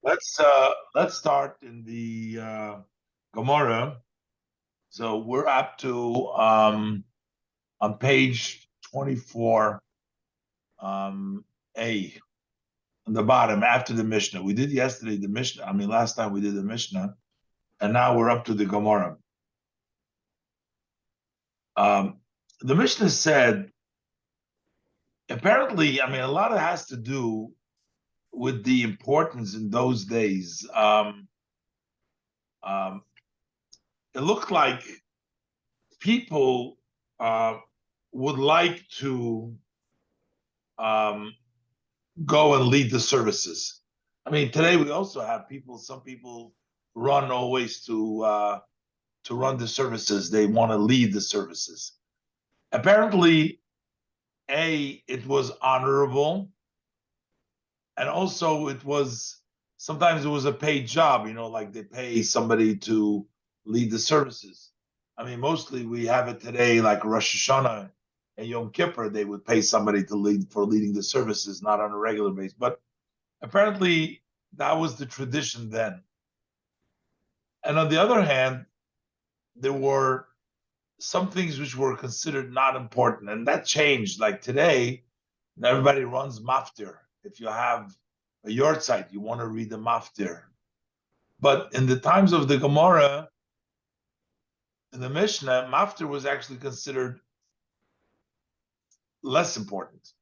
Let's start in the Gemara. So we're up to on page 24, A, on the bottom after the Mishnah. We did yesterday the Mishnah. I mean, last time we did the Mishnah, and now we're up to the Gemara. The Mishnah said, apparently, I mean, a lot of it has to do with the importance in those days. Um, it looked like people would like to um, go and lead the services. I mean, today we also have people. Some people run always to run the services. They want to lead the services. Apparently, it was honorable, and also it was sometimes it was a paid job. Like they pay somebody to lead the services. I mean, mostly we have it today, like Rosh Hashanah and Yom Kippur, they would pay somebody to lead for leading the services, not on a regular basis. But apparently, that was the tradition then. And on the other hand, there were some things which were considered not important, and that changed. Like today, everybody runs maftir. If you have a yard site, you want to read the maftir. But in the times of the Gemara, in the Mishnah, maftir was actually considered less important.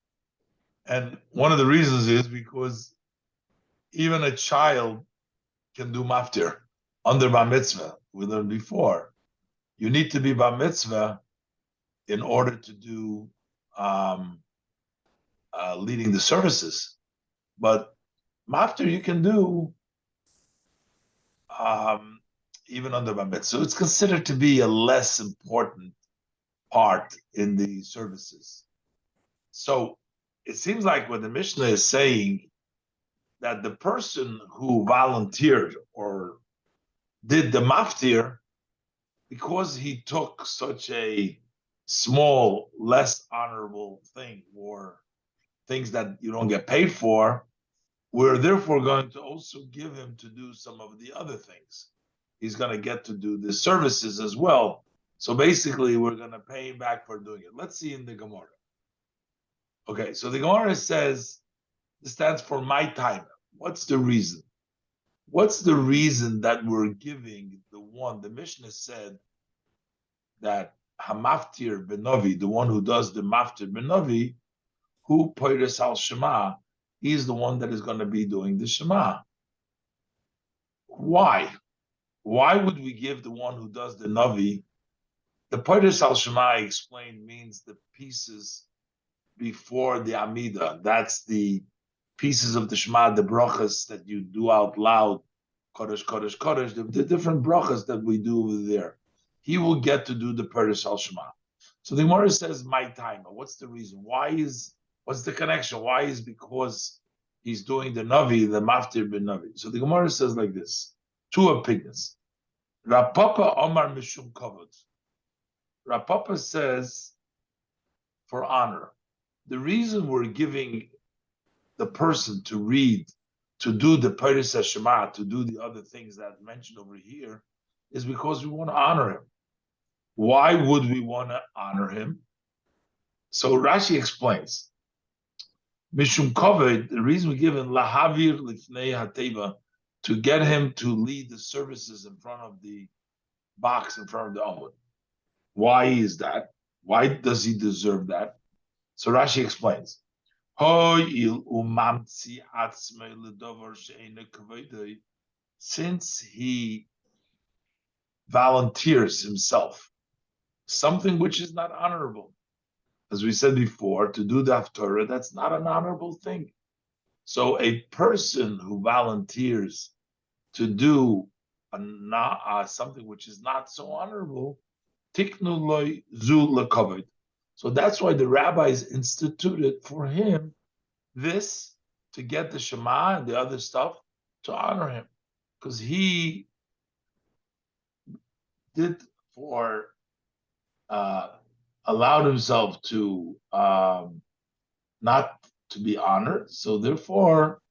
And one of the reasons is because even a child can do maftir under bar mitzvah. We learned before. You need to be bar mitzvah in order to do leading the services. But maftir you can do even under bar mitzvah. So it's considered to be a less important part in the services. So it seems like what the Mishnah is saying, that the person who volunteered or did the maftir, because he took such a small, less honorable thing, or things that you don't get paid for, we're therefore going to also give him to do some of the other things. He's going to get to do the services as well. So basically, we're going to pay him back for doing it. Let's see in the Gemara. Okay, so the Gemara says, this stands for my time. What's the reason? What's the reason that we're giving the Mishnah said that Hamaftir Benovi, the one who does the Maftir Benovi, who Poiris al Shema, he's the one that is going to be doing the Shema. Why? Why would we give the one who does the Navi? The Poiris al Shema, I explained, means the pieces before the Amida. That's the pieces of the Shema, the brachas that you do out loud, Kodesh, Kodesh, Kodesh, the different brachas that we do over there. He will get to do the Poiris al Shema. So the Gemara says, my time. What's the reason? What's the connection? Why is because he's doing the Navi, the Maftir bin Navi. So the Gemara says like this, two opinions. Rav Papa Omar Mishum Kavod. Rav Papa says, for honor. The reason we're giving the person to read, to do the Poiris HaShema, to do the other things that I mentioned over here, is because we want to honor him. Why would we want to honor him? So Rashi explains, Mishum Kavod, the reason we give him Lahavir Lifnei HaTeva, to get him to lead the services in front of the box, in front of the Amud. Why is that? Why does he deserve that? So Rashi explains, since he volunteers himself, something which is not honorable. As we said before, to do the Haftorah, that's not an honorable thing. So a person who volunteers to do something which is not so honorable, tiknu loy zu lekavod. So that's why the rabbis instituted for him this, to get the Shema and the other stuff, to honor him, because he did for allowed himself to not to be honored. So therefore,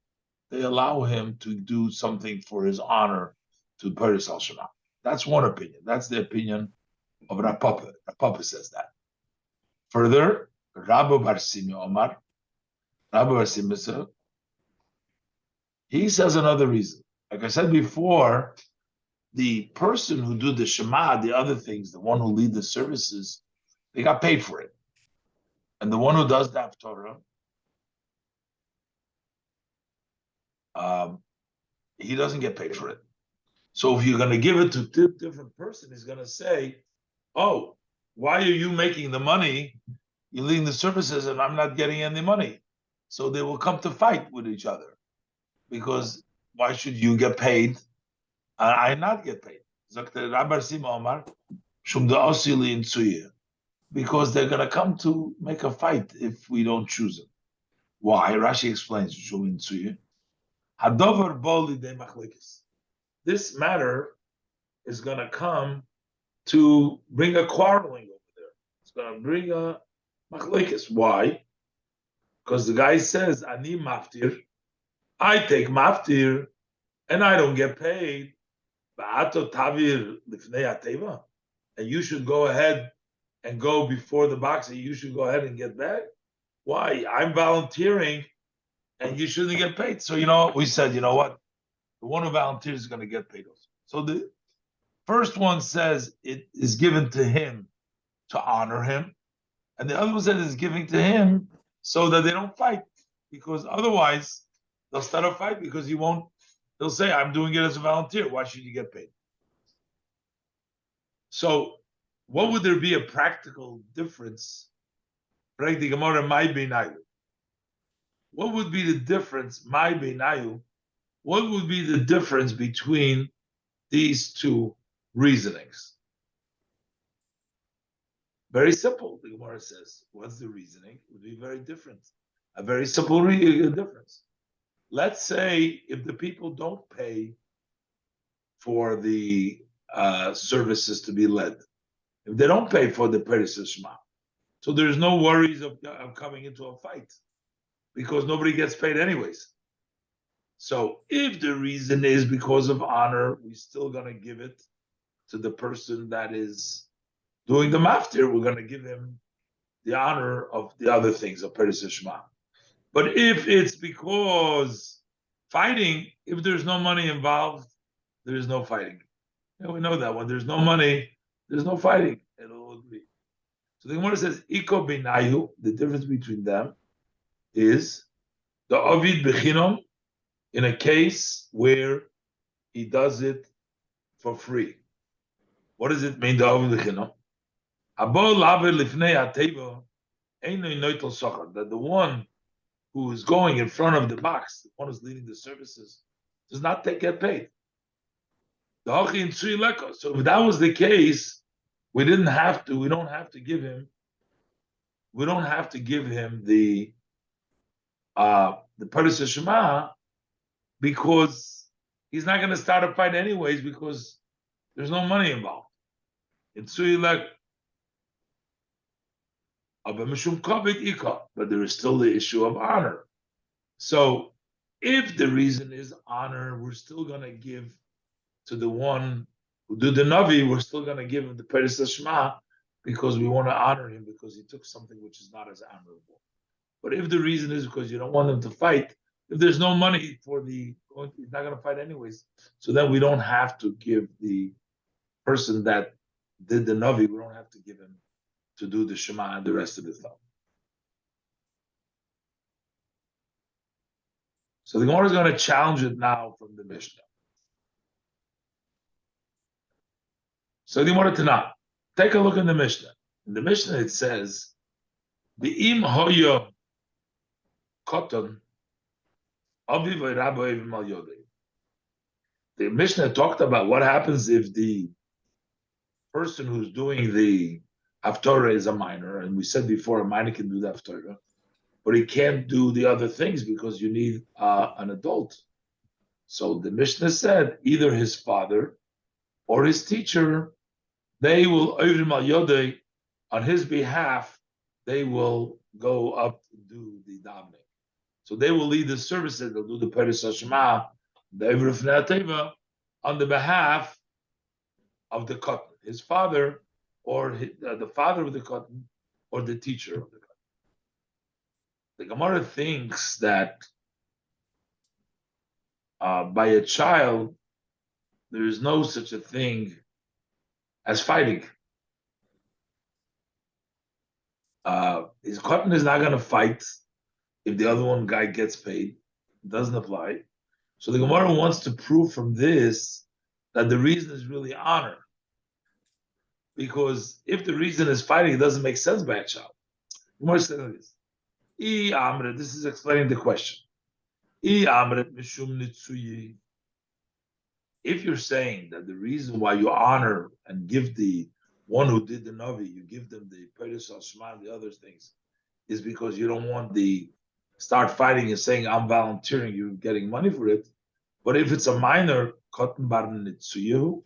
they allow him to do something for his honor to Paris al Shema. That's one opinion. That's the opinion of Rapapa. Rapapa says that. Further, Rabbi Barsimi Omar, Rabbi Barsimi said, he says another reason. Like I said before, the person who do the Shema, the other things, the one who lead the services, they got paid for it. And the one who does the Haftorah, he doesn't get paid for it. So if you're going to give it to a different person, he's going to say, oh, why are you making the money? You're leading the services and I'm not getting any money. So they will come to fight with each other. Because why should you get paid and I not get paid? Because they're going to come to make a fight if we don't choose them. Why? Rashi explains, this matter is going to come to bring a quarreling over there. It's going to bring a machlekes. Why? Because the guy says, Ani maftir, I take maftir, and I don't get paid. And you should go ahead and go before the box, and you should go ahead and get that. Why? I'm volunteering, and you shouldn't get paid. So, we said, you know what? The one who volunteers is going to get paid also. So the first one says it is given to him to honor him. And the other one says it's giving to him so that they don't fight. Because otherwise, they'll start a fight because they'll say, I'm doing it as a volunteer. Why should you get paid? So what would there be a practical difference? What would be the difference, my beinayu? What would be the difference between these two reasonings? Very simple, the Gemara says. What's the reasoning? It would be very different. A very simple difference. Let's say if the people don't pay for the services to be led, if they don't pay for the Peris Shema, so there's no worries of coming into a fight because nobody gets paid anyways. So if the reason is because of honor, we're still going to give it to the person that is doing the maftir. We're going to give him the honor of the other things of Peris Shema. But if it's because fighting, if there's no money involved, there is no fighting. And we know that when there's no money, there's no fighting. It'll agree. So the Gemara says, Iko benayu, the difference between them is the Ovid Bechinom in a case where he does it for free. What does it mean, the Ovid Bechinom? That the one who is going in front of the box, the one who's leading the services, does not get paid. So if that was the case, we don't have to give him the Paris Shema because he's not going to start a fight anyways because there's no money involved. It's but there is still the issue of honor. So if the reason is honor, we're still going to give to the one who did the Navi, we're still going to give him the Peris Shema because we want to honor him because he took something which is not as honorable. But if the reason is because you don't want him to fight, if there's no money for he's not going to fight anyways, so then we don't have to give the person that did the Navi, we don't have to give him to do the Shema and the rest of the stuff. So the Gemara is going to challenge it now from the Mishnah. So the Gemara Tanakh, take a look in the Mishnah. In the Mishnah it says, "Be'im hoyo koton aviv rabbi mal yodei." The Mishnah talked about what happens if the person who's doing the Haftorah is a minor, and we said before a minor can do the Haftorah, but he can't do the other things because you need an adult. So the Mishnah said either his father or his teacher, they will on his behalf, they will go up to do the davening. So they will lead the services. They'll do the Peres Hashema, the Eivra Fnei HaTeva, on the behalf of the Katan, his father, or the father of the Katan, or the teacher of the Katan. The Gemara thinks that by a child, there is no such a thing as fighting. His Katan is not going to fight if the other one guy gets paid. It doesn't apply. So the Gemara wants to prove from this that the reason is really honor. Because if the reason is fighting, it doesn't make sense by a child. The Gemara says like this. This is explaining the question. If you're saying that the reason why you honor and give the one who did the Navi, you give them the Peres Hashema and the other things, is because you don't want the start fighting and saying, I'm volunteering, you're getting money for it. But if it's a minor, Katan Bar Nitsuyehu,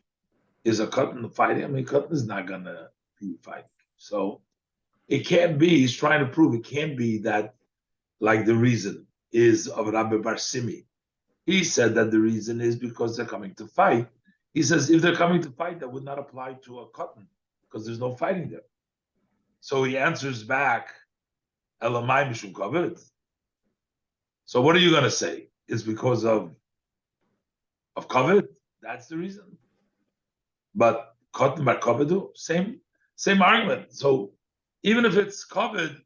is a Katan fighting, I mean, Katan is not going to be fighting. So it can't be, he's trying to prove it can't be that, like the reason is of Rabbi Bar Simi. He said that the reason is because they're coming to fight. He says if they're coming to fight, that would not apply to a Katan because there's no fighting there. So he answers back, Elamai Mishum Kavod. So what are you going to say? It's because of Kavod? That's the reason. But Katan Bar Kavodu, same argument. So even if it's Kavod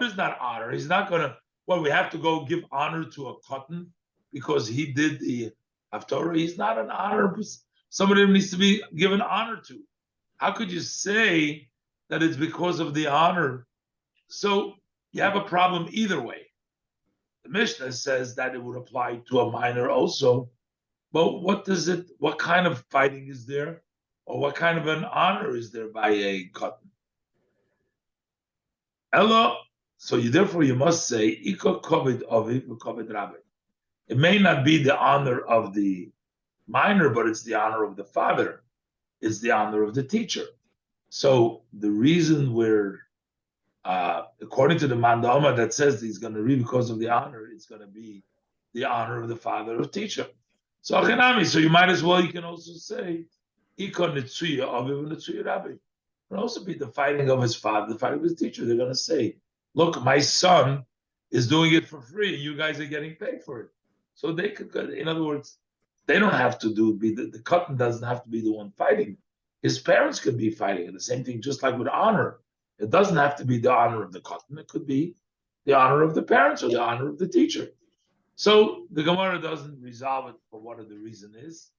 is not honor. He's not going to, we have to go give honor to a Katan because he did the Haftorah. He's not an honor. Somebody needs to be given honor to. How could you say that it's because of the honor? So you have a problem either way. The Mishnah says that it would apply to a minor also. But what kind of fighting is there? Or what kind of an honor is there by a Katan? Ella, so therefore you must say, Iko Kovid Aviv Kovid Rabbi. It may not be the honor of the minor, but it's the honor of the father. It's the honor of the teacher. So the reason we're, according to the Mandama that says he's going to read because of the honor, it's going to be the honor of the father or teacher. So you might as well, you can also say, Iko Nitsuya Aviv Nitsuya Rabbi. It can also be the fighting of his father, the fighting of his teacher. They're going to say, look, my son is doing it for free, and you guys are getting paid for it. So they could, in other words, they don't have to the Katan doesn't have to be the one fighting. His parents could be fighting. And the same thing, just like with honor. It doesn't have to be the honor of the Katan. It could be the honor of the parents or the honor of the teacher. So the Gemara doesn't resolve it for what the reason is.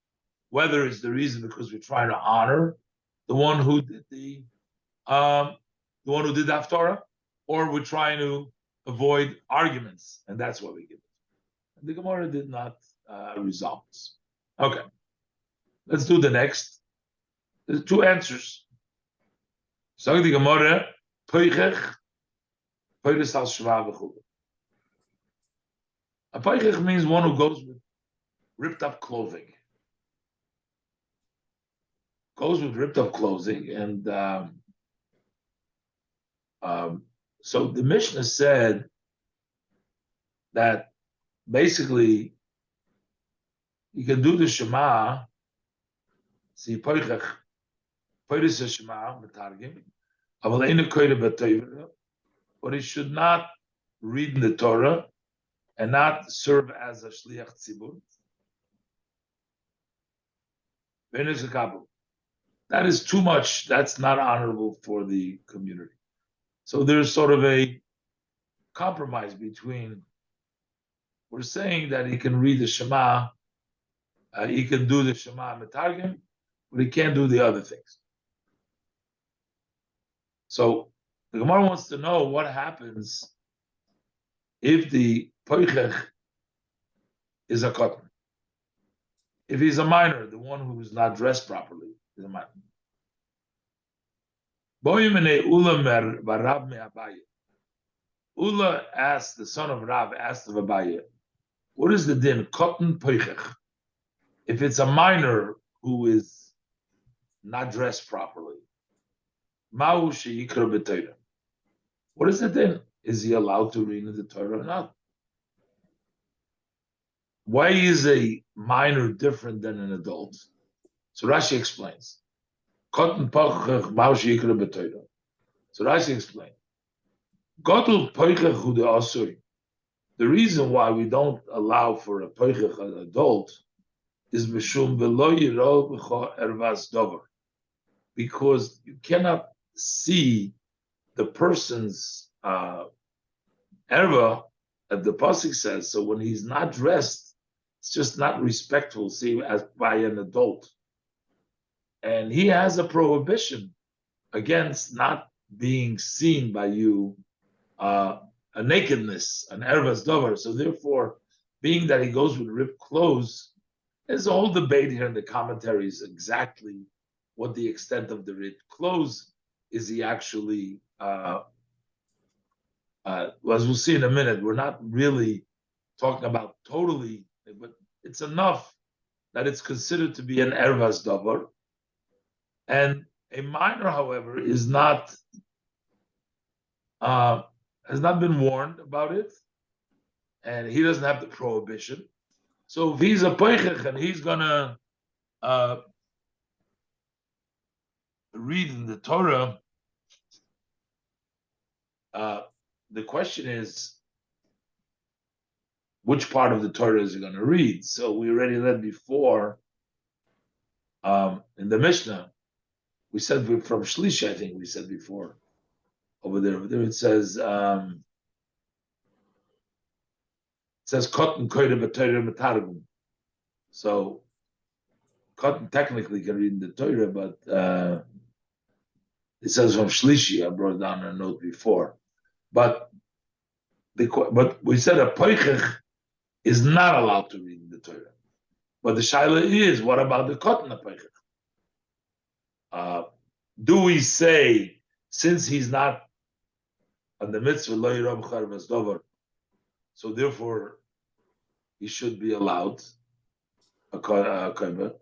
Whether it's the reason because we're trying to honor the one who did the Haftorah, or we're trying to avoid arguments, and that's what we give it. And the Gemara did not resolve this. Okay, let's do the next. There's two answers. So the Gemara, Poichech, Poiris al Shva v'chulu. A Poichech means one who goes with ripped up clothing. Goes with ripped up clothing, and so the Mishnah said that basically you can do the Shema, see Poichech, Poiris Shema, Metargim, Aval Eina Koyre B'Torah, but he should not read in the Torah and not serve as a Shliach Tzibur. That is too much. That's not honorable for the community. So there's sort of a compromise between, we're saying that he can read the Shema, he can do the Shema Metargim, but he can't do the other things. So the Gemara wants to know what happens if the Poichech is a Katan. If he's a minor, the one who is not dressed properly is a minor. Ula asked, the son of Rav asked of Abaye, what is the din? Katan Poichech. If it's a minor who is not dressed properly, Ma'u she'ikra b'Torah. What is the din? Is he allowed to read in the Torah or not? Why is a minor different than an adult? So Rashi explains. So Rashi explains. The reason why we don't allow for a poichech an adult is because you cannot see the person's erva, as the pasuk says. So when he's not dressed, it's just not respectful, see, as by an adult, and he has a prohibition against not being seen by you, a nakedness, an ervas dover. So therefore, being that he goes with ripped clothes, there's a whole debate here in the commentaries exactly what the extent of the ripped clothes is. He actually, as we'll see in a minute, we're not really talking about totally, but it's enough that it's considered to be an ervas davar. And a minor, however, is not has not been warned about it, and he doesn't have the prohibition. So if he's a peichech and he's gonna read in the Torah, the question is, which part of the Torah is he going to read? So we already read before in the Mishnah. We said from Shlishi, I think we said before. Over there it says Kotten Koyre B'Torah Metargum. So Kotten technically can read in the Torah, but it says from Shlishi. I brought down a note before, but we said a Poichech is not allowed to read in the Torah. But the shaila is, what about the Kotten Poichech? Do we say, since he's not on the mitzvah lo yiram charvas dover, so therefore he should be allowed a koiba?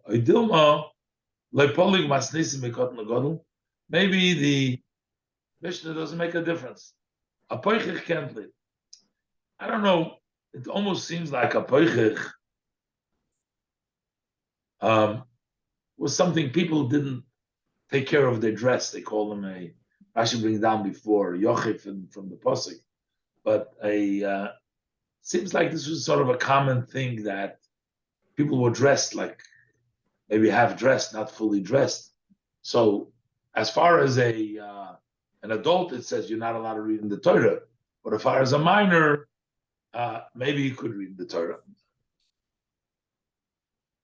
Maybe the Mishnah doesn't make a difference. A poichech can't live. I don't know. It almost seems like a poichech was something people didn't take care of their dress. They call them a, I should bring down before, yochif from the pasuk. But seems like this was sort of a common thing that people were dressed like maybe half dressed, not fully dressed. So as far as an adult, it says you're not allowed to read in the Torah. But as far as a minor, maybe you could read the Torah.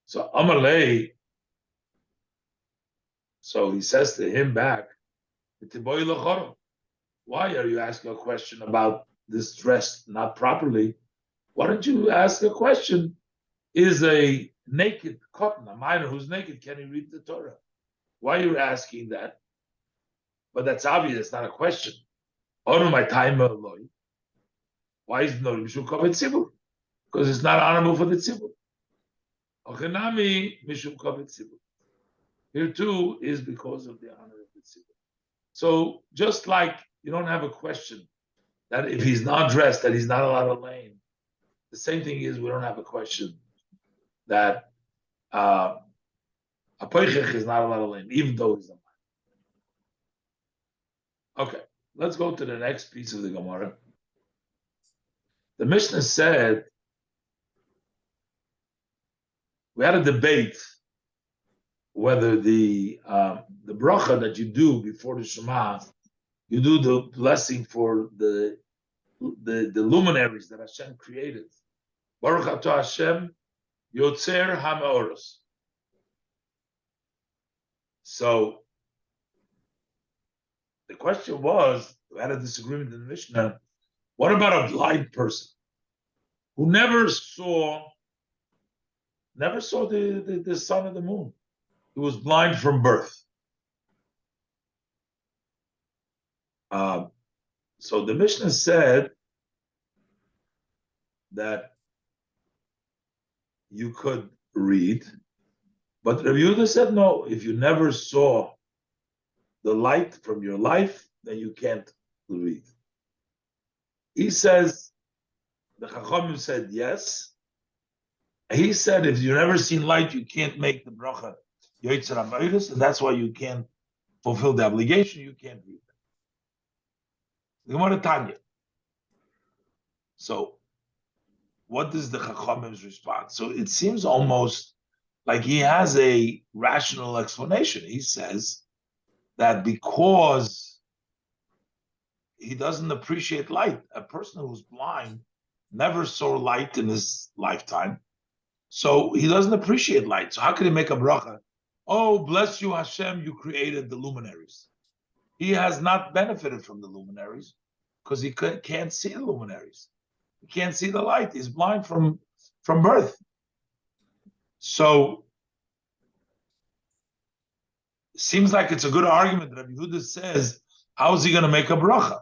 So Amalei, so he says to him back, why are you asking a question about this dress not properly? Why don't you ask a question? Is a naked cotton, a minor who's naked, can he read the Torah? Why are you asking that? But that's obvious, it's not a question. Why is it not Mishum Kavod Tzibur? Because it's not honorable for the Tzibur. Here too is because of the honor of the Tzibur. So just like you don't have a question that if he's not dressed, that he's not allowed to lane, the same thing is we don't have a question that a poichech is not allowed to lane, even though he's a man. Okay, let's go to the next piece of the Gemara. The Mishnah said we had a debate whether the bracha that you do before the Shema, you do the blessing for the luminaries that Hashem created. Baruch atah Hashem Yotzer HaMeoros. So the question was, we had a disagreement in the Mishnah. What about a blind person who never saw the sun and the moon? He was blind from birth. So the Mishnah said that you could read, but Rabbi Yehuda said no. If you never saw the light from your life, then you can't read. He says the Chachamim said yes, He said, if you've never seen light, you can't make the bracha Yoitzer HaMoedes, and that's why you can't fulfill the obligation. You can't read it. The Gemara Tanya. So, what is the Chachamim's response? So it seems almost like he has a rational explanation. He says that because he doesn't appreciate light, a person who's blind never saw light in his lifetime, so he doesn't appreciate light. So how can he make a bracha? Oh, bless you, Hashem, you created the luminaries. He has not benefited from the luminaries because he can't see the luminaries. He can't see the light. He's blind from birth. So it seems like it's a good argument that Rabbi Yehuda says, how is he going to make a bracha?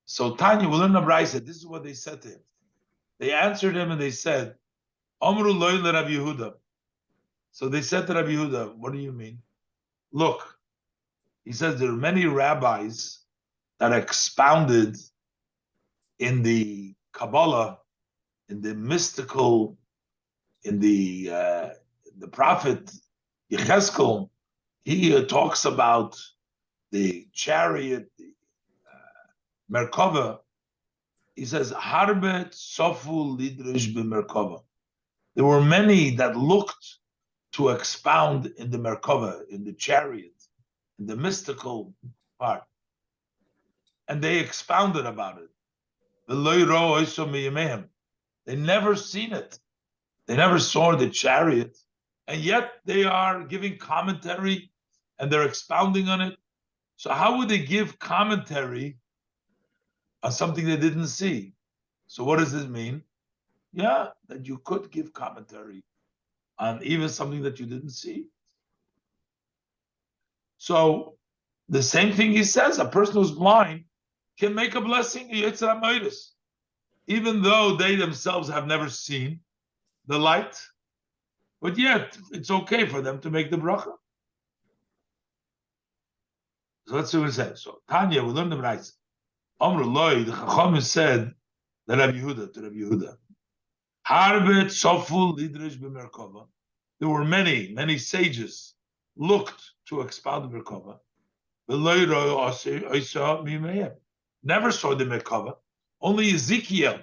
So Tanya, we learn Rabbi said, this is what they said to him. They answered him and they said, Amru loy le Rabbi Yehuda. So they said to Rabbi Yehuda, what do you mean? Look, he says there are many rabbis that expounded in the Kabbalah, in the mystical, in the prophet Yechezkel. He talks about the chariot, the Merkava. He says, Harbe Sofu Lidrish b'Merkava. There were many that looked to expound in the Merkava, in the chariot, in the mystical part. And they expounded about it. They never seen it. They never saw the chariot. And yet they are giving commentary and they're expounding on it. So how would they give commentary on something they didn't see? So what does this mean? Yeah, that you could give commentary on even something that you didn't see. So the same thing he says, a person who's blind can make a blessing, even though they themselves have never seen the light, but yet it's okay for them to make the bracha. So let's see what it says. So Tanya, we learned the right. Amr Loi, the Chacham said that Rabbi Yehuda to Rabbi Yehuda. Harbet Soful Lidrish b'Merkava. There were many sages looked to expound the Merkava. Never saw the Merkava. Only Ezekiel,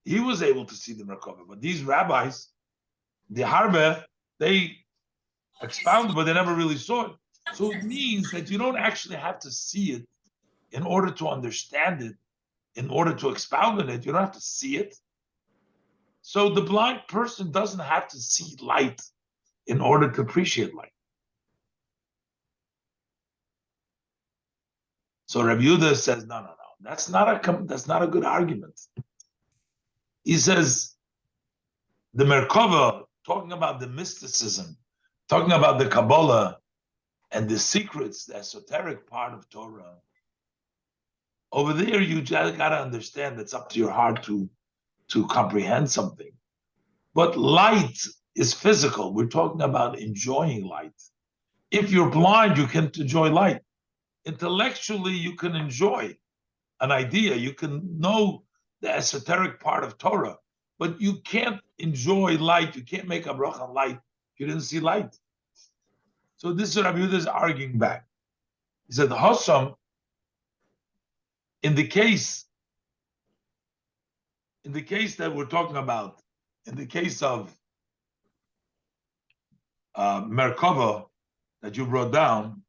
he was able to see the Merkava. But these rabbis, the Harbe, they expounded, but they never really saw it. So it means that you don't actually have to see it in order to understand it, in order to expound on it. You don't have to see it. So the blind person doesn't have to see light in order to appreciate light. So Rabbi Yehuda says, no. That's not a good argument. He says the Merkava, talking about the mysticism, talking about the Kabbalah and the secrets, the esoteric part of Torah. Over there, you just got to understand it's up to your heart to comprehend something. But light is physical. We're talking about enjoying light. If you're blind, you can't enjoy light. Intellectually, you can enjoy an idea. You can know the esoteric part of Torah, but you can't enjoy light. You can't make a bracha on light. You didn't see light. So this is Rabbi Yehuda is arguing back. He said, Hossam, in the case that we're talking about, in the case of Merkava that you brought down,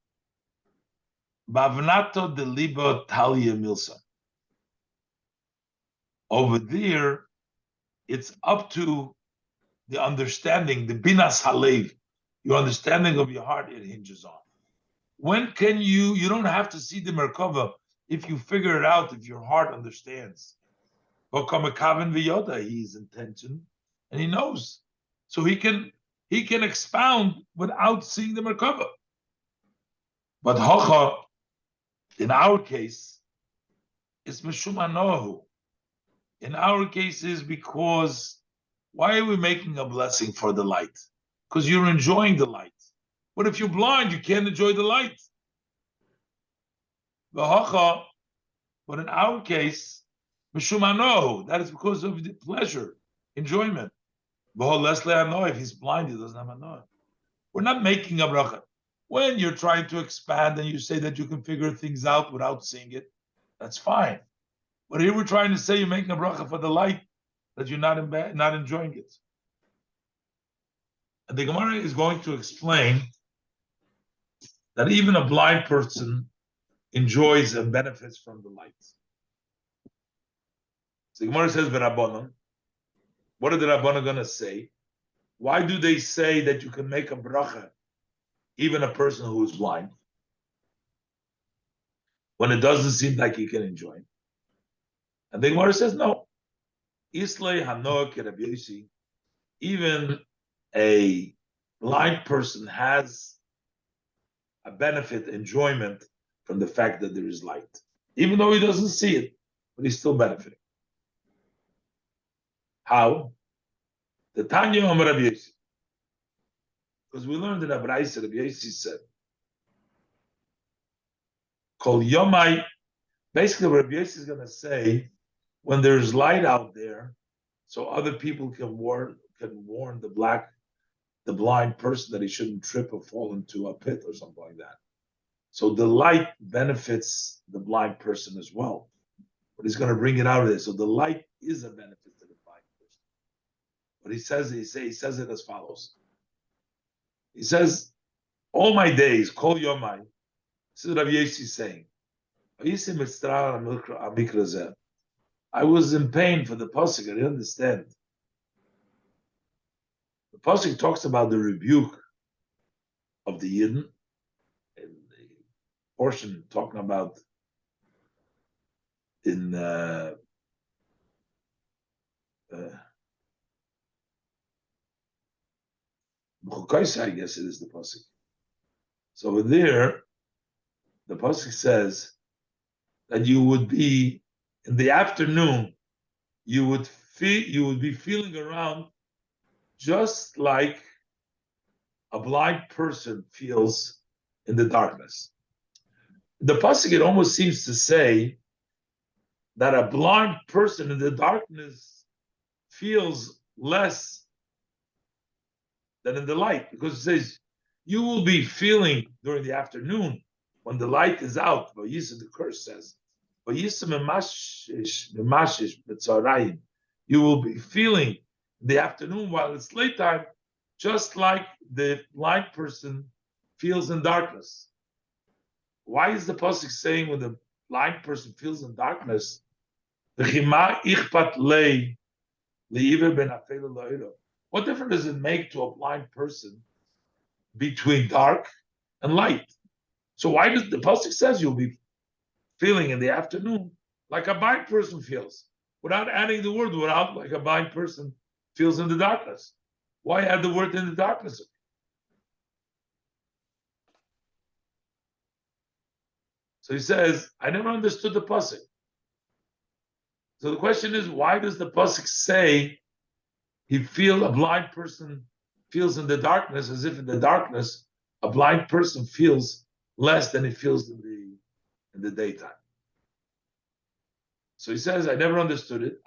Bavnato de Liba Talia Milsa. Over there, it's up to the understanding, the Binas Halev, your understanding of your heart, it hinges on. When can you don't have to see the Merkava if you figure it out, if your heart understands. He's intention and he knows. So he can expound without seeing the Merkava. But Hocha, in our case, is Meshum Anohu. In our case is because, why are we making a blessing for the light? Because you're enjoying the light. But if you're blind, you can't enjoy the light. But in our case, Meshum Anohu, that is because of the pleasure. enjoyment. If he's blind, he doesn't have a noah. We're not making a bracha. When you're trying to expand and you say that you can figure things out without seeing it, that's fine. But here we're trying to say you're making a bracha for the light, that you're not enjoying it. And the Gemara is going to explain that even a blind person enjoys and benefits from the light. So the Gemara says, "V'Rabbanan." What are the Rabbanan going to say? Why do they say that you can make a bracha, even a person who is blind, when it doesn't seem like he can enjoy it? And the Gemara says, no. Islay Hanoah Rabbi Yossi, even a blind person has a benefit, enjoyment from the fact that there is light. Even though he doesn't see it, but he's still benefiting. How? The Tanya Om Rabbi Yossi. Because we learned in Rabbi Yossi said, Kol Yomai, basically Rabbi Yossi is going to say, when there's light out there, so other people can warn the blind person that he shouldn't trip or fall into a pit or something like that. So the light benefits the blind person as well. But he's going to bring it out of there. So the light is a benefit to the blind person. But he says it as follows. He says, all my days, kol yomai, this is Rabbi Yossi saying, I was in pain for the pasuk. I didn't understand. The pasuk talks about the rebuke of the Yidden, and the portion talking about in I guess it is the pasuk. So over there, the pasuk says that you would be in the afternoon. You would be feeling around just like a blind person feels in the darkness. The pasuk, it almost seems to say that a blind person in the darkness feels less than in the light, because it says you will be feeling during the afternoon when the light is out. But the curse says, you will be feeling in the afternoon while it's late time, just like the blind person feels in darkness. Why is the pasuk saying when the blind person feels in darkness, what difference does it make to a blind person between dark and light? So why does the pasuk says you'll be feeling in the afternoon like a blind person feels, without adding the word without like a blind person feels in the darkness? Why add the word in the darkness? So he says, I never understood the pasuk. So the question is, why does the pasuk say a blind person feels in the darkness, as if in the darkness a blind person feels less than he feels in the daytime? So he says, I never understood it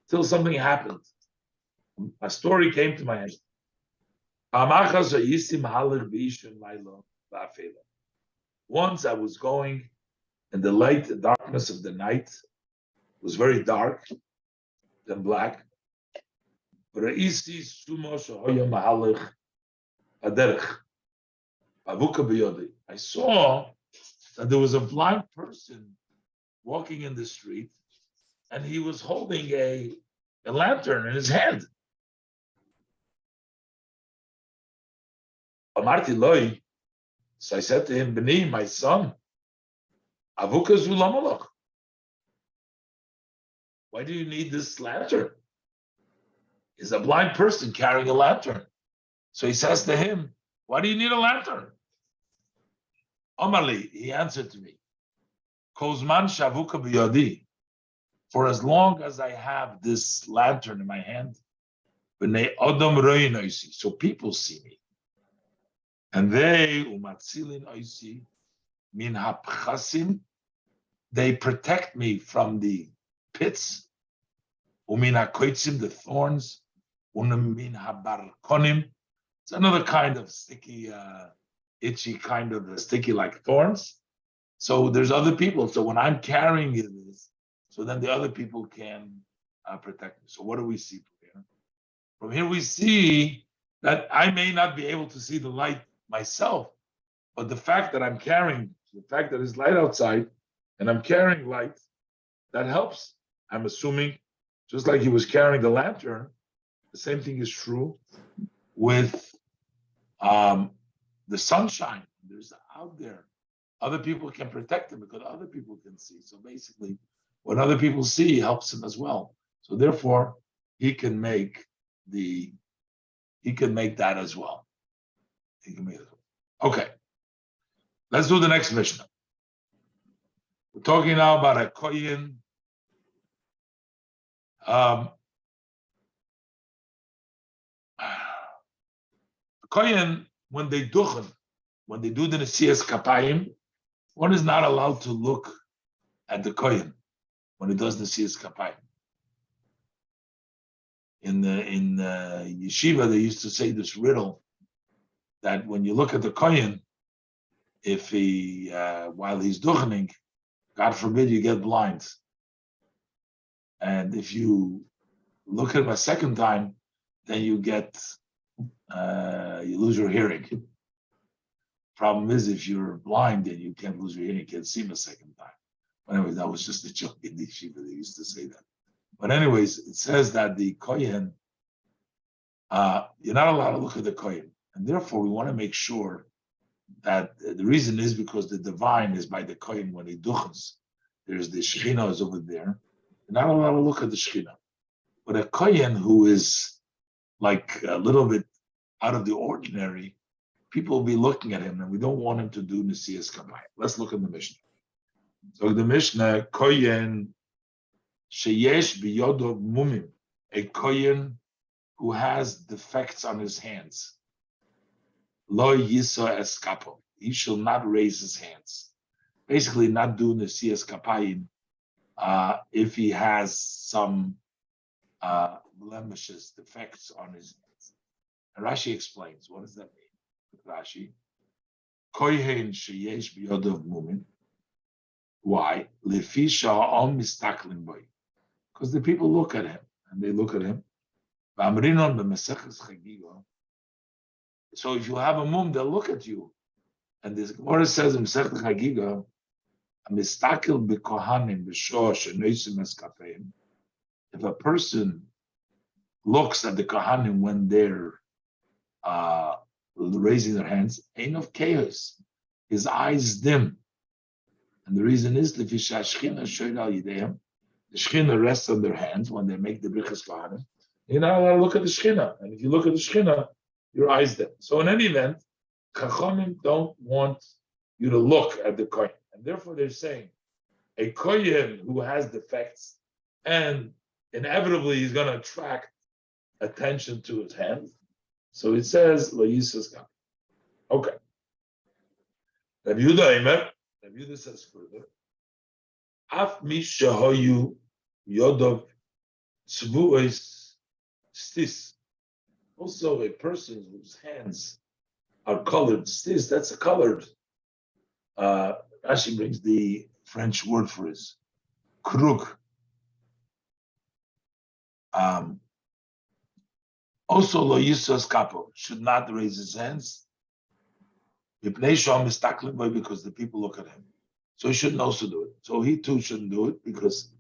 till something happened. A story came to my head. Once I was going in the darkness of the night. It was very dark and black. I saw that there was a blind person walking in the street, and he was holding a lantern in his hand. So I said to him, B'ni, my son, why do you need this lantern? He's a blind person carrying a lantern. So he says to him, why do you need a lantern? Amarli, he answered to me, Kozman shavuka b'yadi, for as long as I have this lantern in my hand, b'nei odom roin oisi, so people see me. And they, umatzilin oisi, min hapchasim, they protect me from the pits, Umin hakoitzim, the thorns. Umin habarkonim. It's another kind of sticky, itchy kind of sticky like thorns. So there's other people. So when I'm carrying this, so then the other people can protect me. So what do we see from here? From here we see that I may not be able to see the light myself, but the fact that I'm carrying, the fact that there's light outside and I'm carrying light, that helps. I'm assuming, just like he was carrying the lantern, the same thing is true with the sunshine. There's out there. Other people can protect him because other people can see. So basically, what other people see helps him as well. So therefore, he can make that as well. He can make it. Okay. Let's do the next Mishnah. We're talking now about a kohen. A kohen, when they do the Nesias Kapayim, one is not allowed to look at the kohen when he does Nesias Kapayim. In yeshiva, they used to say this riddle that when you look at the kohen, if he while he's duchening, God forbid you get blind, and if you look at him a second time, then you lose your hearing. Problem is, if you're blind, then you can't lose your hearing, you can't see him a second time. But anyway, that was just a joke in the yeshiva. They used to say that. But anyways, it says that the kohen, you're not allowed to look at the kohen, and therefore we want to make sure that the reason is because the divine is by the kohen when he duchens. There's the Shekhinah is over there. You're not allowed to look at the Shekhinah. But a kohen who is like a little bit out of the ordinary, people will be looking at him, and we don't want him to do Nesias Kapayim. Let's look at the Mishnah. So the Mishnah, kohen sheyesh biyodov mumim, a kohen who has defects on his hands. Lo yiso eskapo, he shall not raise his hands. Basically, not do Nesias Kapayim if he has some blemishes, defects on his hands. And Rashi explains, what does that mean? Rashi, kohen sheyesh biyodov mumim. Why? Lefi sha'om mistaklim boy. Because the people look at him, and they look at him. So if you have a mum, they'll look at you. And this Gemara says in Masechet Chagiga, "Mistakel b'kohanim b'shor shenoisim eskapeiim." If a person looks at the kohanim when they're raising their hands, ain't of chaos. His eyes dim, and the reason is the Shechina rests on their hands when they make the brichas kohanim. You're not allowed to look at the Shechina, and if you look at the Shechina, your eyes dim. So in any event, Chachamim don't want you to look at the kohen, and therefore they're saying a kohen who has defects, and inevitably he's going to attract attention to his hands. So it says lo yisas kam. Okay. Rabbi Yehuda says further, Af mi shehoyu yodov tzvuos stis. Also, a person whose hands are colored stis, that's a colored. Rashi brings the French word for it, krug. Also, lo yisas kapo, should not raise his hands. Because the people look at him. So he shouldn't also do it. So he too shouldn't do it because,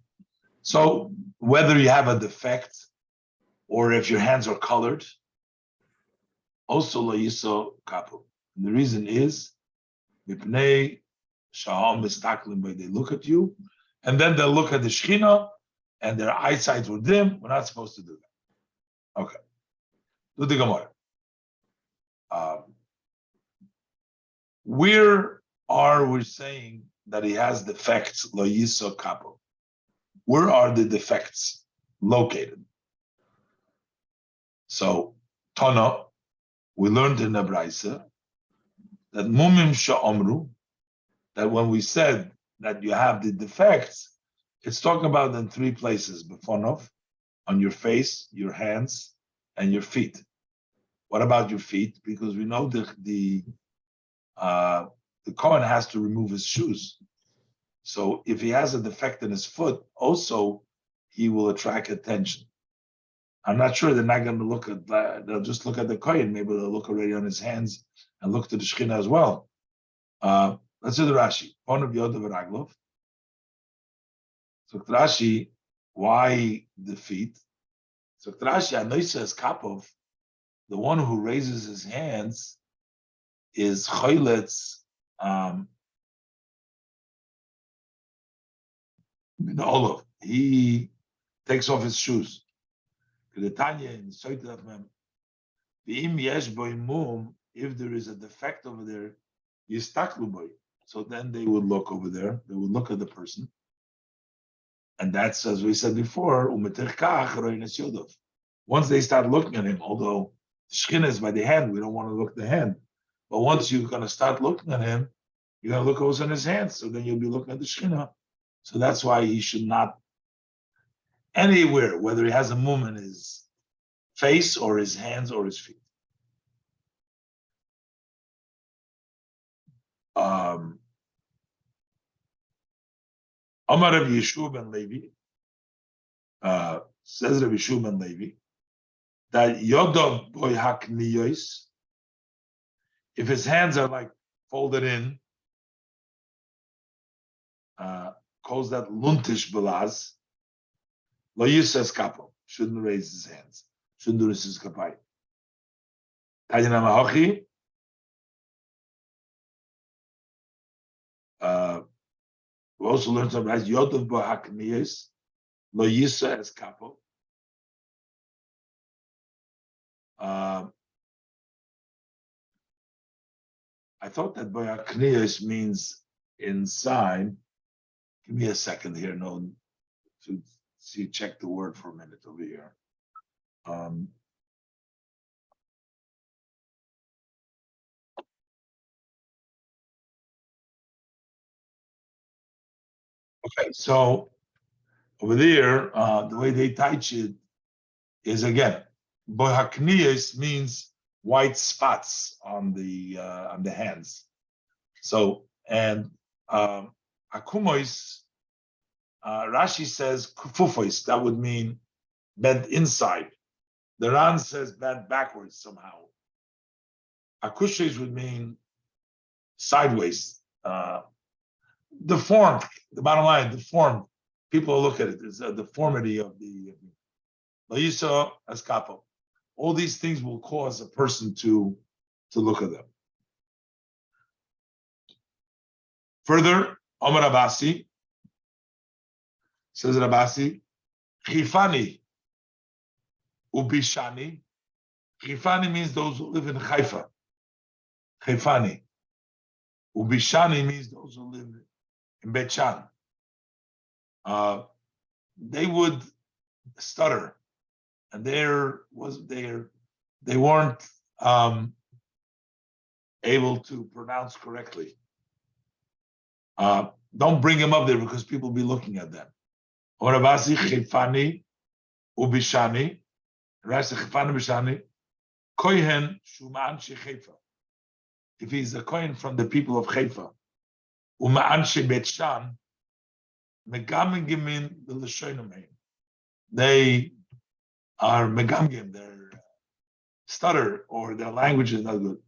so whether you have a defect or if your hands are colored, also lo yiso kapu. And the reason is, they look at you, and then they'll look at the Shechina, and their eyesight will dim. We're not supposed to do that. Okay. Do the Gemara. Where are we saying that he has defects, lo yiso kapo? Where are the defects located? So, Tana, we learned in the Braisa that mumim sha'omru, that when we said that you have the defects, it's talking about in three places, befonov, on your face, your hands, and your feet. What about your feet? Because we know the Kohen has to remove his shoes. So if he has a defect in his foot, also he will attract attention. I'm not sure they're not going to look at that. They'll just look at the Kohen. Maybe they'll look already on his hands and look to the Shekhinah as well. Let's do the Rashi. Ponav Yodav Raglov. So Rashi, why the feet? So Rashi, Anoisa is Kapov, the one who raises his hands is Choyletz the Olav. He takes off his shoes. The Tanya in Soitav Mem, if there is a defect over there, Yistaklu boy. So then they would look over there, they would look at the person. And that's, as we said before, once they start looking at him, although the skin is by the hand, we don't want to look at the hand. But once you're going to start looking at him, you're going to look also in his hands. So then you'll be looking at the Shekhinah. So that's why he should not, anywhere, whether he has a mum in his face or his hands or his feet. Amar Rabbi Yeshua ben Levi, says Rabbi Yeshua ben Levi, that Yodov boy hakniyos, if his hands are like folded in, calls that luntish belaz, lo yisas kapo, shouldn't raise his hands, shouldn't do this his kapai. Tanya namahochi, we also learned some right. Yodov boy hakniyos, lo yisas kapo. I thought that boy hakniyos means inside. Give me a second here, no, to see, check the word for a minute over here. Okay, so over there, the way they teach it is again, bohakniyas means white spots on the hands. So and akumois, Rashi says kufufois, that would mean bent inside. The Ran says bent backwards somehow. Akushes would mean sideways, deformed. The bottom line, deformed. People look at it. It's a deformity of the Laisa Escapo. All these things will cause a person to look at them. Further, Omar Abasi says Rabasi, Chifani Ubishani. Chifani means those who live in Haifa. Chifani. Ubishani means those who live in Beit Shan. They would stutter, and they weren't able to pronounce correctly. Don't bring them up there because people will be looking at them. Orabasi Chifani Ubishani. Rashi Chifani Ubishani. Kohen Shuman Shechaifa. If he's a Kohen from the people of Haifa, Uma'an Shebet Shan, Megamgimin the Lashonamein. They are Megamgim, their stutter or their language is not good.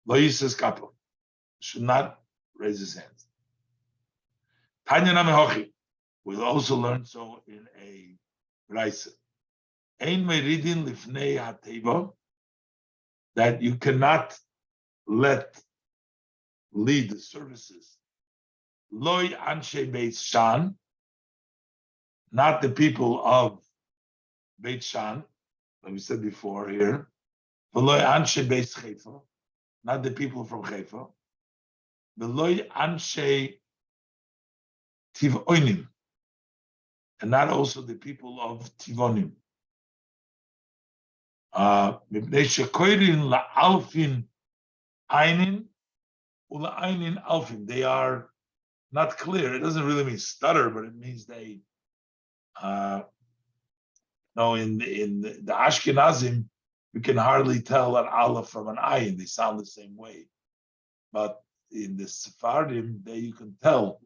Lo Yisas Kapo should not raise his hands. Tanya Namehochi, we'll also learn so in a Raisa. Ein Meridin Lifnei Hateva, that you cannot lead the services. Loy Anshe Beit Shan, not the people of Beit Shan, like we said before here. Loy Anshe Beit Haifa, not the people from Haifa. Loy Anshe Tivonim, and not also the people of Tivonim. Mipnei shekoirin la'alfin Einin ula einin alfin. They are not clear. It doesn't really mean stutter, but it means they No, in the Ashkenazim, we can hardly tell an aleph from an ayin. They sound the same way. But in the Sephardim, there you can tell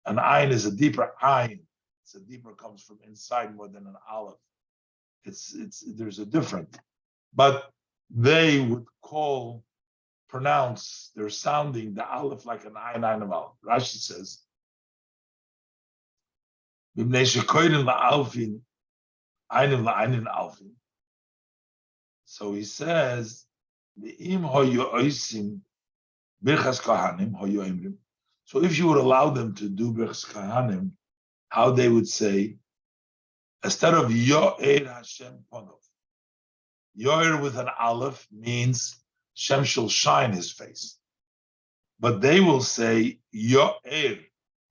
an ayin is a deeper ayin. It's a deeper, comes from inside more than an aleph. It's there's a difference. But they would pronounce, they're sounding the aleph like an ayin of aleph. Rashi says, so he says, so if you would allow them to do Birchas Kahanim, how they would say, instead of Yo'er Hashem Ponov, Yo'er with an aleph means Shem shall shine his face. But they will say Yo'er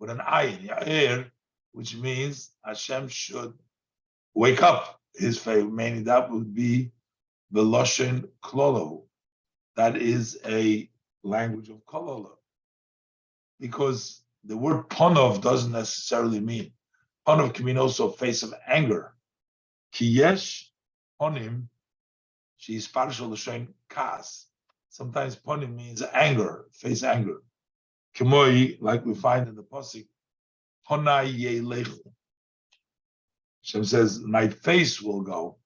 with an ayin, Yo'er, which means Hashem should wake up his face, meaning that would be the Lashon Klolo. That is a language of Kololo. Because the word Ponov doesn't necessarily mean. Ponov can mean also a face of anger. Ki yesh ponim, she is partial Lashon Kas. Sometimes ponim means anger, face anger. Kimoi, like we find in the Pasuk, Ponai Yelechu. Hashem says, my face will go.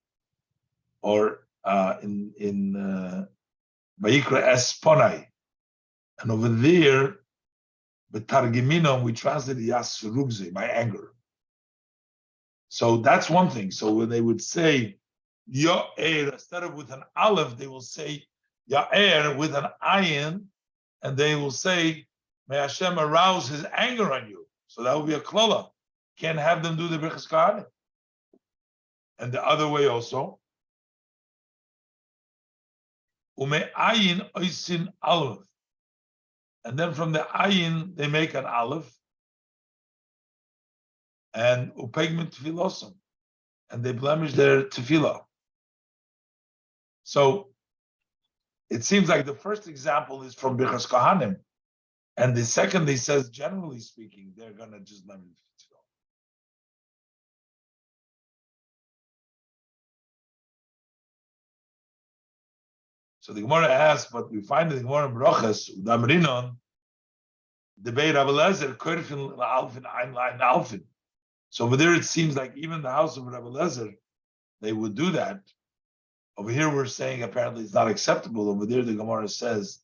Or in Vayikra Es Ponai. And over there, B'targiminom, we translate Yas Rugze, my anger. So that's one thing. So when they would say Yo'er, instead of with an aleph, they will say Ya'er with an ayin, and they will say, may Hashem arouse his anger on you. So that would be a klola. Can't have them do the Birchas Kahanim. And the other way also. Ume ayin oisin aleph. And then from the ayin, they make an aleph. And upegment tefilosum. And they blemish their tefillah. So it seems like the first example is from Birchas Kahanim. And the second, he says, generally speaking, they're going to just blemish tefillah. So the Gemara asks, but we find in the Gemara in Brachas, Udamrinon, the Beit Rabbi Lezer, Kurfin Alfin, Ein Lein Alfin. So over there, it seems like even the house of Rabbi Lezer, they would do that. Over here, we're saying apparently it's not acceptable. Over there, the Gemara says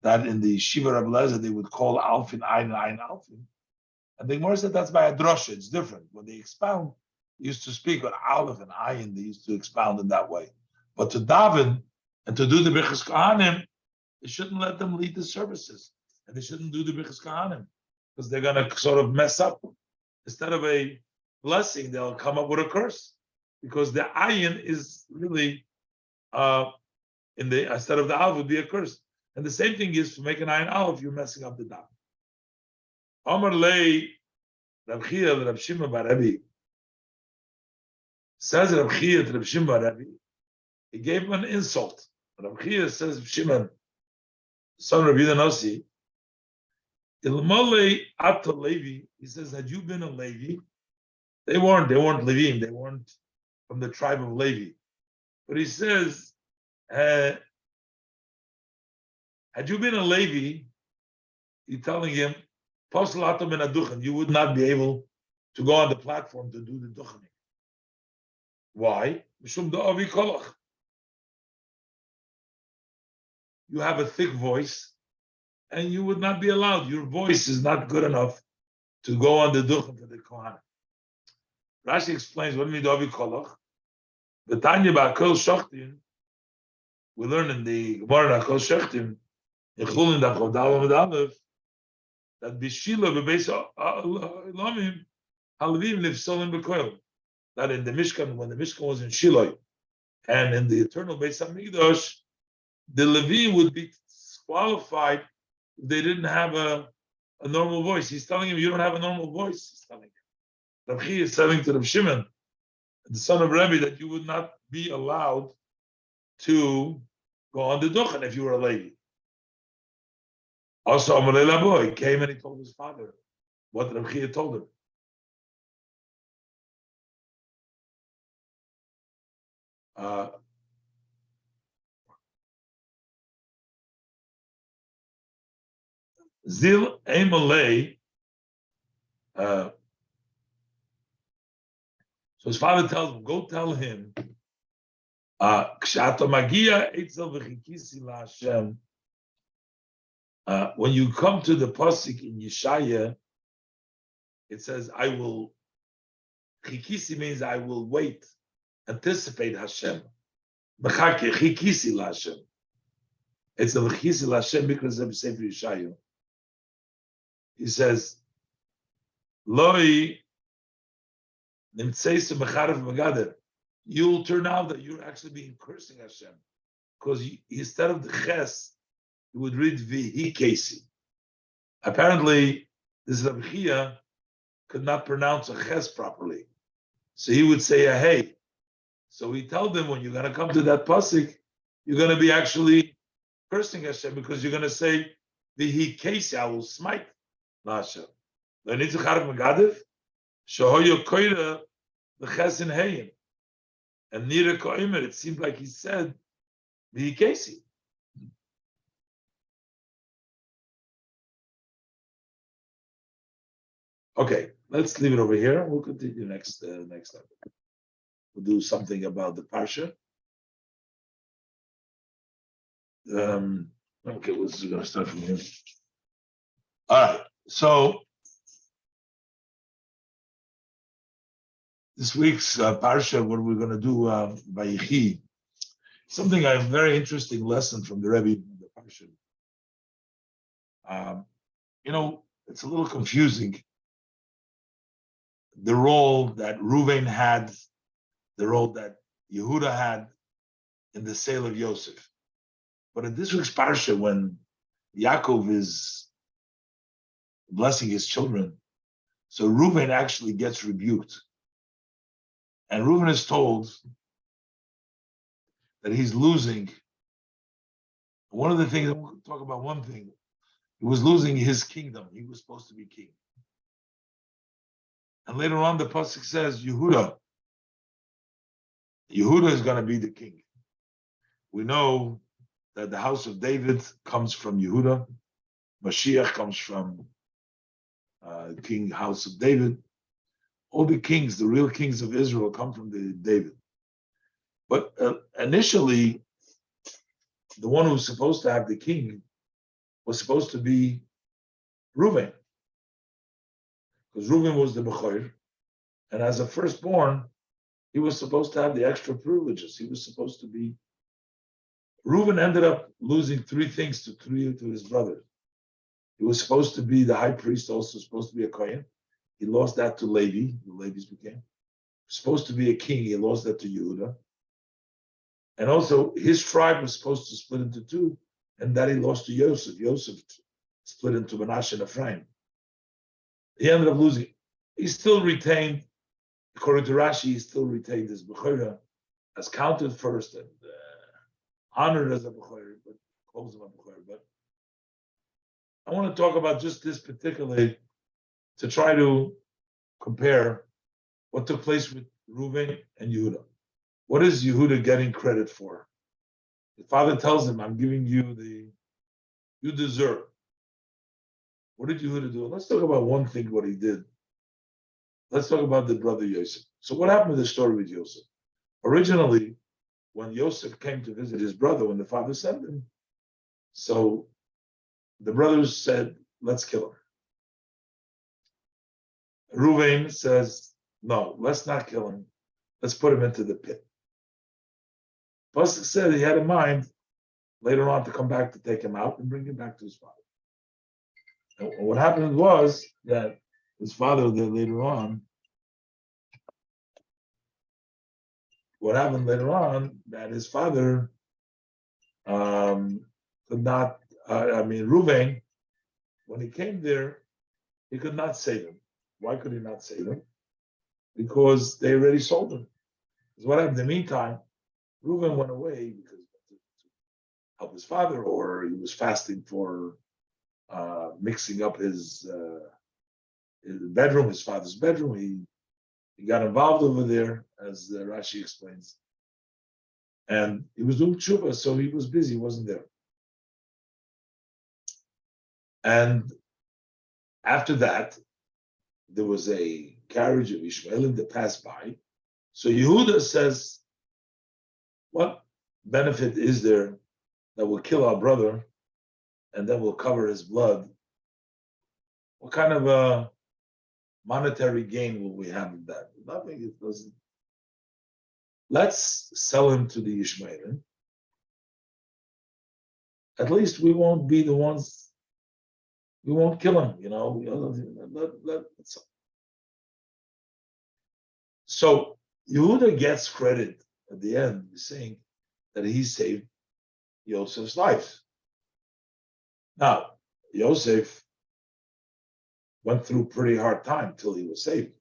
that in the Shiva Rabbi Lezer, they would call Alfin, Ein Alfin. And the Gemara said that's by a drosha. It's different. When they expound, they used to speak with Aleph and Ayin. They used to expound in that way. But to daven and to do the Birchas Kahanim, they shouldn't let them lead the services. And they shouldn't do the Birchas Kahanim because they're going to sort of mess up. Instead of a blessing, they'll come up with a curse because the ayin is really instead of the aleph would be a curse. And the same thing is to make an ayin aleph, you're messing up the dam. Amar lei Rab Chia Rab Shimon bar Rebbe says Rab Chia to Rab Shimon bar Rebbe, he gave him an insult. Rab Chia says Shimon, son of Rabbi Nossi, Ilmale Atta Levi, he says, had you been a Levi, they weren't Levim, they weren't from the tribe of Levi. But he says, had you been a Levi, he's telling him, you would not be able to go on the platform to do the duchening. Why? You have a thick voice, and you would not be allowed. Your voice is not good enough to go on the duchen for the Kohanim. Rashi explains what means Avi Kolach. The Tanya Ba'Kol Shachtim, we learn in the Gemara Kol Shachtim, in Chulin Dachov Dalam Aleph, that Bishila Bebeis Elamim Halvim Nifsolim B'Koil. That in the Mishkan, when the Mishkan was in Shiloh, and in the eternal Beis Hamikdash, the Levi would be disqualified if they didn't have a normal voice. He's telling him, you don't have a normal voice. He's telling him. Rav Chia is telling to Rav Shimon, the son of Rebbe, that you would not be allowed to go on the duchen if you were a lady. Also, Amalei Labo, he came and he told his father what Rav Chia told him. Zil Emalei. So his father tells him, go tell him, when you come to the pasuk in Yeshaya, it says, I will, chikisi means I will wait, anticipate Hashem. Chikisi la Hashem. It's a chikisi la Hashem because of Sefer Yeshaya. He says, Loi nimtseis mecharev megader. You'll turn out that you're actually being cursing Hashem. Because instead of the ches, you would read vihi kesi. Apparently, this Rabbi Chia could not pronounce a ches properly. So he would say a hey. So he told them, when you're going to come to that pasuk, you're going to be actually cursing Hashem because you're going to say vihi kesi, I will smite Hashem. And nira koimer, it seemed like he said vihi kesi. Okay, let's leave it over here. We'll continue next time. We'll do something about the parsha. Okay, we're going to start from here. All right, so this week's parsha, what we're going to do by Yechi, something a very interesting lesson from the Rebbe, the parsha. It's a little confusing. The role that Reuven had, the role that Yehuda had in the sale of Yosef. But in this week's parsha, when Yaakov is blessing his children, so Reuven actually gets rebuked. And Reuven is told that he's losing. One of the things, I want to talk about one thing, he was losing his kingdom. He was supposed to be king. And later on, the pasuk says, Yehuda is going to be the king. We know that the house of David comes from Yehuda. Mashiach comes from king house of David. All the kings, the real kings of Israel, come from David. But initially, the one who was supposed to have the king was supposed to be Reuven. Because Reuven was the Bechor, and as a firstborn, he was supposed to have the extra privileges. He was supposed to be. Reuven ended up losing three things to his brother. He was supposed to be the high priest, also supposed to be a Kohen. He lost that to Levi. The Levites became. Supposed to be a king. He lost that to Yehuda. And also, his tribe was supposed to split into two, and that he lost to Yosef. Yosef split into Manasseh and Ephraim. He ended up losing. He still retained, according to Rashi, he still retained his Bechorah as counted first and honored as a Bechorah, but calls him a Bechorah. But I want to talk about just this particularly to try to compare what took place with Reuven and Yehuda. What is Yehuda getting credit for? The father tells him, I'm giving you you deserve. What did Yehuda do? Let's talk about one thing, what he did. Let's talk about the brother Yosef. So what happened with the story with Yosef? Originally, when Yosef came to visit his brother, when the father sent him, so the brothers said, let's kill him. Reuven says, no, let's not kill him. Let's put him into the pit. Pasuk said he had in mind later on to come back to take him out and bring him back to his father. And what happened was that his father later on, that his father could not, Reuven, when he came there, he could not save him. Why could he not save him? Because they already sold him. Because what happened in the meantime, Reuven went away because to help his father, or he was fasting for mixing up his bedroom, his father's bedroom. He got involved over there, as Rashi explains. And he was doing tshuva, so he was busy, he wasn't there. And after that, there was a carriage of Ishmaelim that passed by. So Yehuda says, what benefit is there that we'll kill our brother and then we'll cover his blood? What kind of a monetary gain will we have in that? Nothing. It doesn't. Let's sell him to the Ishmaelim. At least we won't be the ones. We won't kill him. So Yehuda gets credit at the end, saying that he saved Yosef's life. Now, Yosef went through a pretty hard time till he was saved.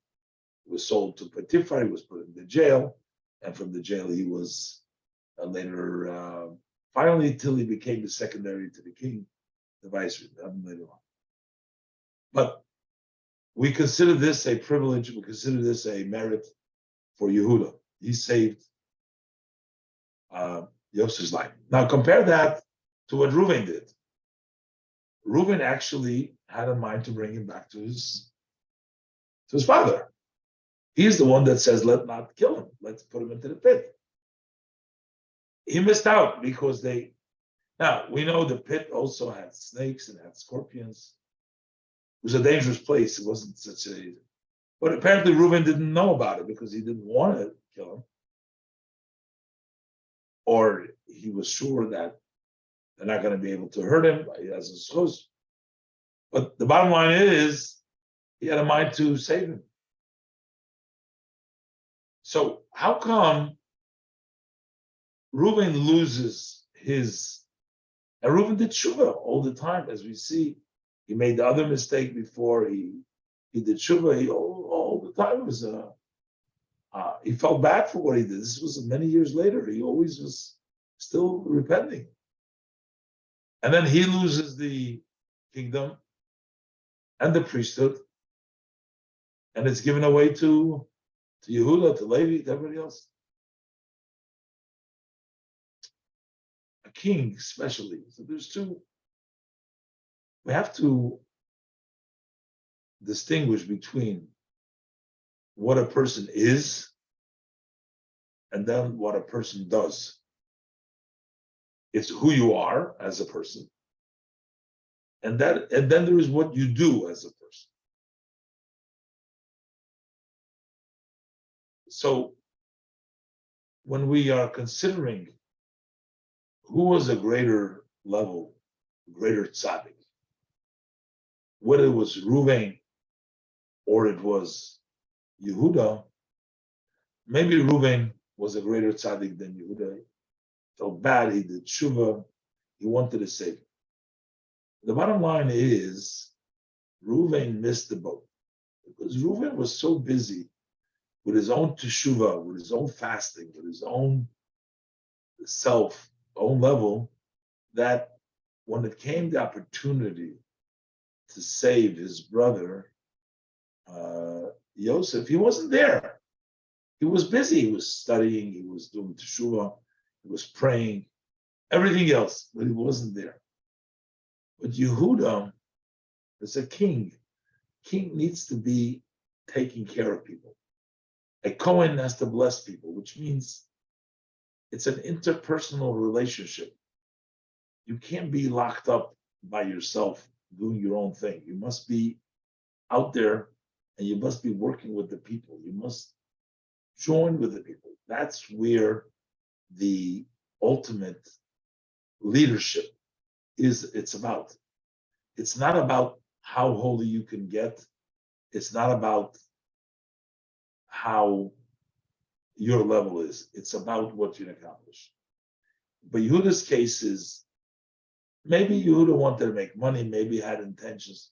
He was sold to Potiphar, he was put in the jail, and from the jail he was later, finally, till he became the secondary to the king, the vice later on. But we consider this a privilege, we consider this a merit for Yehuda. He saved Yosef's life. Now compare that to what Reuven did. Reuven actually had a mind to bring him back to his father. He's the one that says, let's not kill him. Let's put him into the pit. He missed out because now we know the pit also had snakes and had scorpions. It was a dangerous place. It wasn't but apparently Reuven didn't know about it because he didn't want to kill him. Or he was sure that they're not going to be able to hurt him. He has a source. But the bottom line is, he had a mind to save him. So how come Reuven loses his? And Reuven did tshuva all the time, as we see. He made the other mistake before he did tshuva. He all the time was he felt bad for what he did. This was many years later. He always was still repenting. And then he loses the kingdom and the priesthood, and it's given away to Yehuda, to Levi, to everybody else. A king, especially. So there's two. We have to distinguish between what a person is and then what a person does. It's who you are as a person, and then there is what you do as a person. So when we are considering who was a greater level, greater tzaddik, whether it was Reuven or it was Yehuda, maybe Reuven was a greater tzaddik than Yehuda. Felt bad, he did tshuva, he wanted to save him. The bottom line is, Reuven missed the boat because Reuven was so busy with his own teshuvah, with his own fasting, with his own self, own level, that when it came the opportunity to save his brother, Yosef, he wasn't there. He was busy. He was studying. He was doing teshuvah. He was praying, everything else, but he wasn't there. But Yehuda is a king. King needs to be taking care of people. A Kohen has to bless people, which means it's an interpersonal relationship. You can't be locked up by yourself doing your own thing. You must be out there and you must be working with the people. You must join with the people. That's where the ultimate leadership is. It's about. It's not about how holy you can get. It's not about how your level is. It's about what you can accomplish. But Yehuda's case is, maybe Yehuda wanted to make money, maybe had intentions.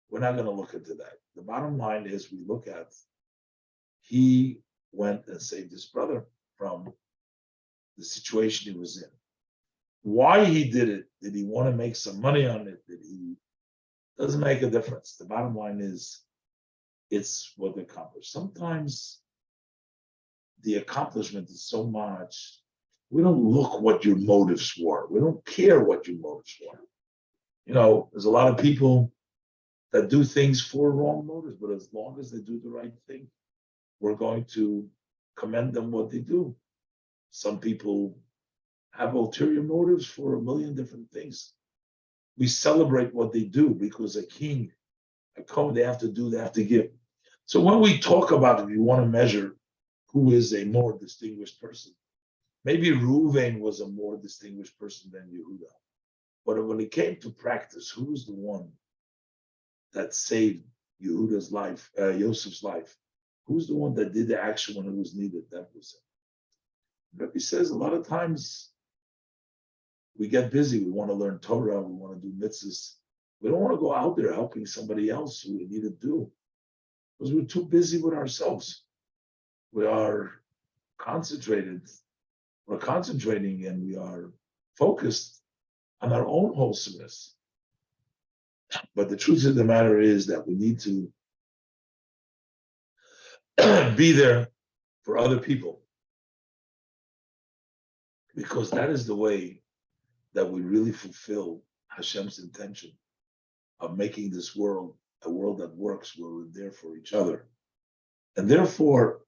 We're not going to look into that. The bottom line is, we look at, he went and saved his brother from the situation he was in. Why he did it? Did he want to make some money on it? Doesn't make a difference. The bottom line is, it's what they accomplished. Sometimes the accomplishment is so much We don't look what your motives were. We don't care what your motives were. You know, there's a lot of people that do things for wrong motives, but as long as they do the right thing, we're going to commend them what they do. Some people have ulterior motives for a million different things. We celebrate what they do because a king, a kohen, they have to give. So when we talk about, if you want to measure who is a more distinguished person, maybe Reuven was a more distinguished person than Yehuda. But when it came to practice, who was the one that saved Yehuda's life, Yosef's life? Who's the one that did the action when it was needed? That was it. Rabbi says a lot of times we get busy. We want to learn Torah. We want to do mitzvahs. We don't want to go out there helping somebody else who we need to do because we're too busy with ourselves. We are concentrated. We're concentrating and we are focused on our own wholesomeness. But the truth of the matter is that we need to be there for other people because that is the way that we really fulfill Hashem's intention of making this world a world that works where we're there for each other. And therefore,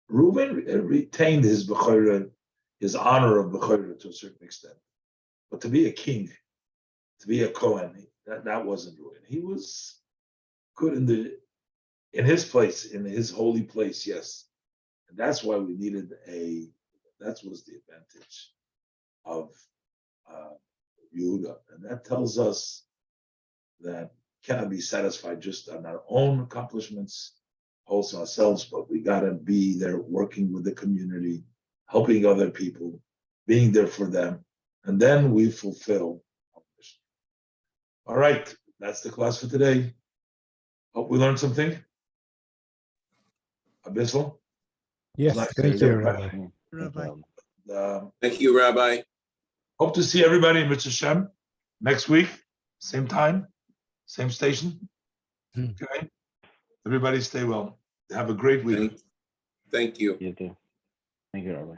Reuven retained his bechorah, his honor of bechorah to a certain extent. But to be a king, to be a Kohen, that wasn't Reuven. He was good in his place, in his holy place, yes. And that's why we needed that was the advantage of Yehuda. And that tells us that cannot be satisfied just on our own accomplishments, also ourselves, but we got to be there working with the community, helping other people, being there for them, and then we fulfill our mission. All right, that's the class for today. Hope we learned something. Abyssal? Yes, Nice. thank you, Rabbi. Thank you, Rabbi. Hope to see everybody in Mitzvah Shem next week, same time, same station. Okay. Everybody stay well. Have a great week. Thank you. You too. Thank you, Rabbi.